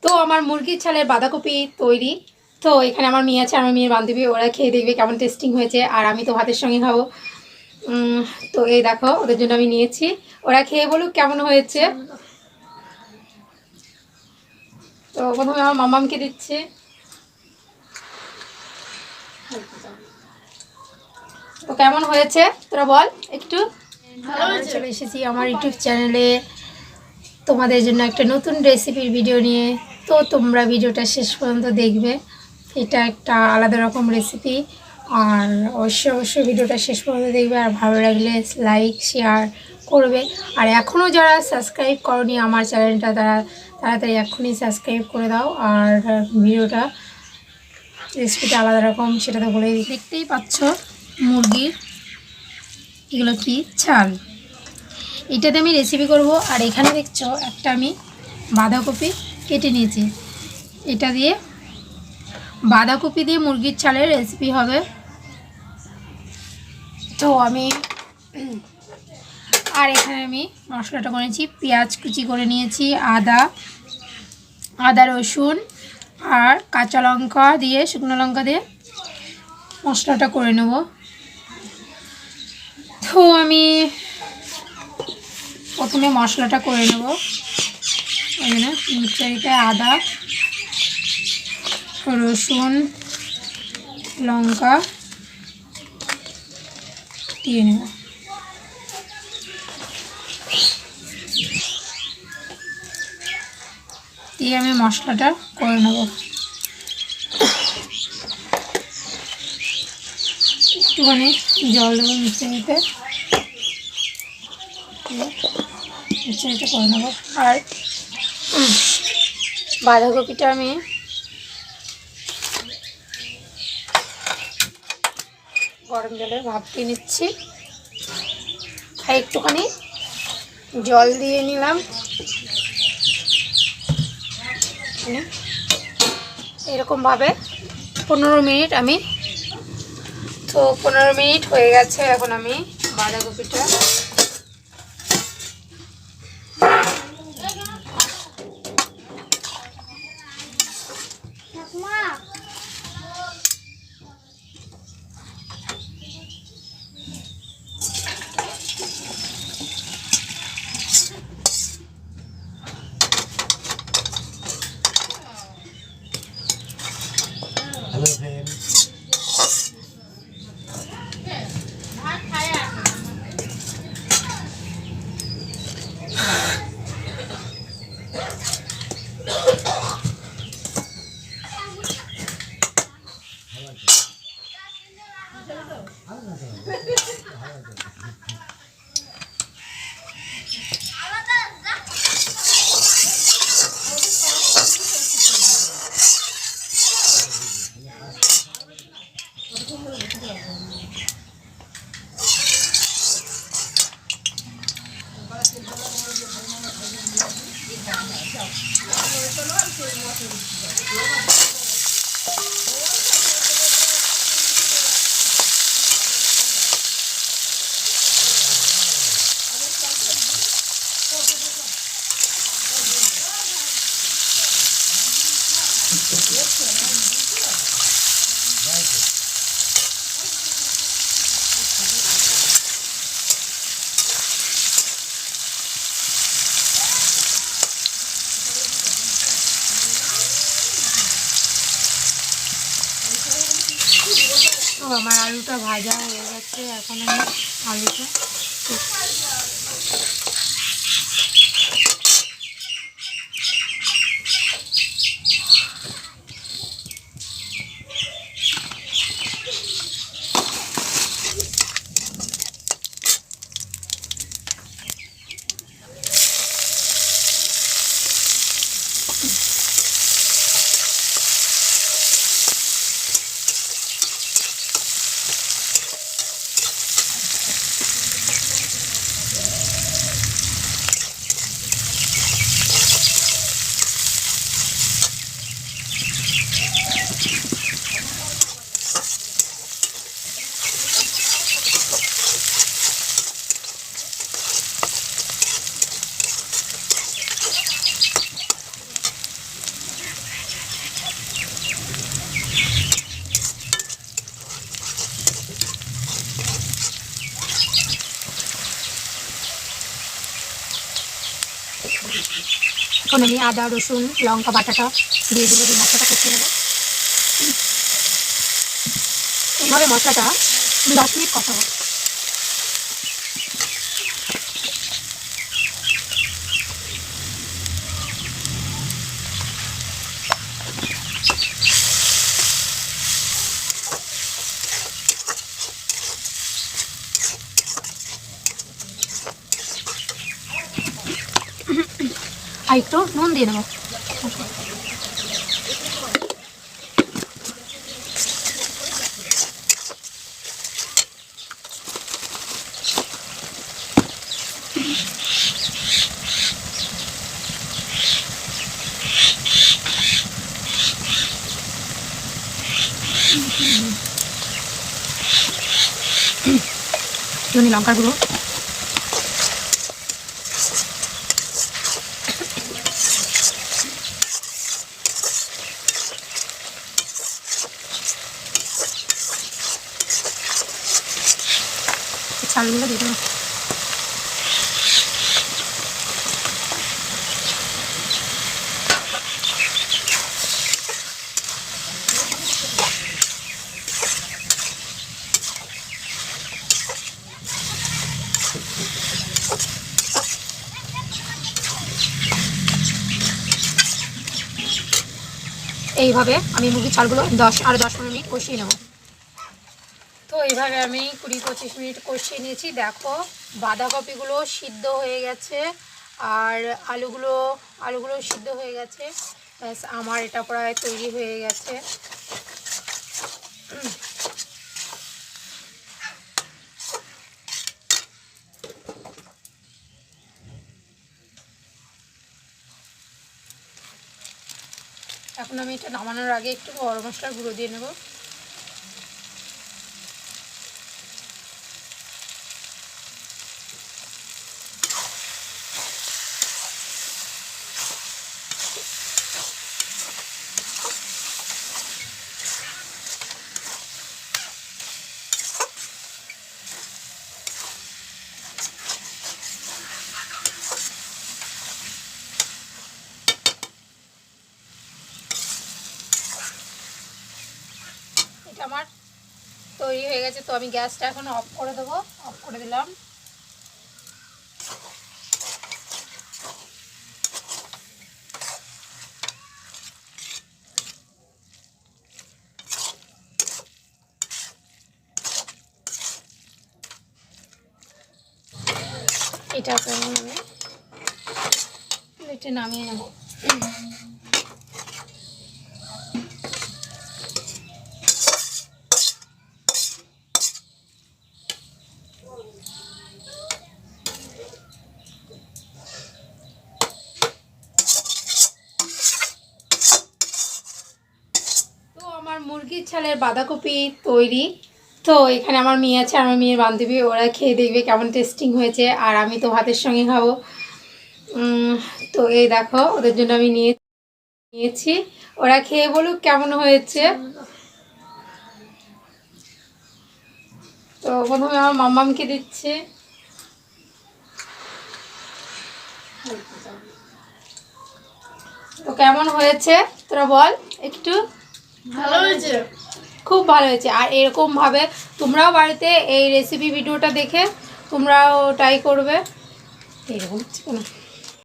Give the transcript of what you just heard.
তো আমার মুরগির ছালের বাঁধাকপি তৈরি। তো এখানে আমার মেয়ে আছে, আমার মেয়ের বান্ধবী, ওরা খেয়ে দেখবে কেমন টেস্টিং হয়েছে, আর আমি তো ভাতের সঙ্গে খাবো। তো এই দেখো ওদের জন্য আমি নিয়েছি, ওরা খেয়ে বলুক কেমন হয়েছে। তো প্রথমে আমার মামামকে দিচ্ছি। তো কেমন হয়েছে তোরা বল একটু। চলে এসেছি আমার ইউটিউব চ্যানেলে তোমাদের জন্য একটা নতুন রেসিপির ভিডিও নিয়ে। তো তোমরা ভিডিওটা শেষ পর্যন্ত দেখবে, এটা একটা আলাদা রকম রেসিপি। আর অবশ্যই ভিডিওটা শেষ পর্যন্ত দেখবে, আর ভালো লাগলে লাইক শেয়ার করবে। আর এখনও যারা সাবস্ক্রাইব করনি আমার চ্যানেলটা, তারা তাড়াতাড়ি এখনই সাবস্ক্রাইব করে দাও। আর ভিডিওটা রেসিপিটা আলাদা রকম, সেটা তো বলেই দেখতেই পাচ্ছ। মুরগির এগুলো কি ছাল, এটাতে আমি রেসিপি করব। আর এখানে দেখছো একটা আমি বাঁধাকপি কেটে নিয়েছি, এটা দিয়ে বাঁধাকপি দিয়ে মুরগির ছালের রেসিপি হবে। তো আমি আর এখানে আমি মশলাটা করেছি, পেঁয়াজ কুচি করে নিয়েছি, আদা রসুন আর কাঁচা লঙ্কা দিয়ে, শুকনো লঙ্কা দিয়ে মশলাটা করে নেব। তো আমি প্রথমে মশলাটা করে নেব। এখানে মিক্সারিতে আদা রসুন লঙ্কা দিয়ে নেব। দিয়ে আমি মশলাটা করে নেব। একটুখানি জল দেবো মিক্সারিতে, মিক্সারিটা করে নেব। আর বাঁধাকপিটা আমি গরম জলে ভাপিয়ে নিচ্ছি, আর একটুখানি জল দিয়ে নিলাম। এরকমভাবে 15 মিনিট আমি, তো 15 মিনিট হয়ে গেছে। এখন আমি বাঁধাকপিটা আমার আলুটা ভাজা হয়ে গেছে। এখন আমি আলুটা এখন আমি আদা রসুন লঙ্কা বাটাটা দিয়ে দিলে দিয়ে মশলাটা কষিয়ে নেব। এইভাবে মশলাটা 10 মিনিট কষাবো। আর একটু নুন দিয়ে নেবো। লঙ্কার গুঁড়ো, চালগুলো দিয়ে দেবো। এইভাবে আমি মুরগির চালগুলো 10-15 মিনিট কষিয়ে নেব। তো এইভাবে আমি 20-25 মিনিট কষিয়ে নিয়েছি। দেখো বাঁধাকপিগুলো সিদ্ধ হয়ে গেছে আর আলুগুলো সিদ্ধ হয়ে গেছে। ব্যাস আমার এটা প্রায় তৈরি হয়ে গেছে। এখন আমি এটা নামানোর আগে একটু গরম মশলার গুঁড়ো দিয়ে নেব। এটা আমার তৈরি হয়ে গেছে। তো আমি গ্যাসটা এখন অফ করে দেবো। অফ করে দিলাম। এটা এখন আমি প্লেটে নামিয়ে নেব। মুরগির ছালের বাঁধাকপি তৈরি। তো এখানে আমার মেয়ে আছে, আমার মেয়ের বান্ধবী, ওরা খেয়ে দেখবে কেমন টেস্টিং হয়েছে। আর আমি তো ভাতের সঙ্গে খাবো। তো এই দেখো ওদের জন্য আমি নিয়েছি, ওরা খেয়ে বলুক কেমন হয়েছে। তো প্রথমে আমার মাম্মামকে দিচ্ছে। তো কেমন হয়েছে তোরা বল একটু। ভালো হয়েছে, খুব ভালো হয়েছে। আর এরকমভাবে তোমরাও বাড়িতে এই রেসিপি ভিডিওটা দেখে তোমরাও ট্রাই করবে। এরকম হচ্ছে কেন।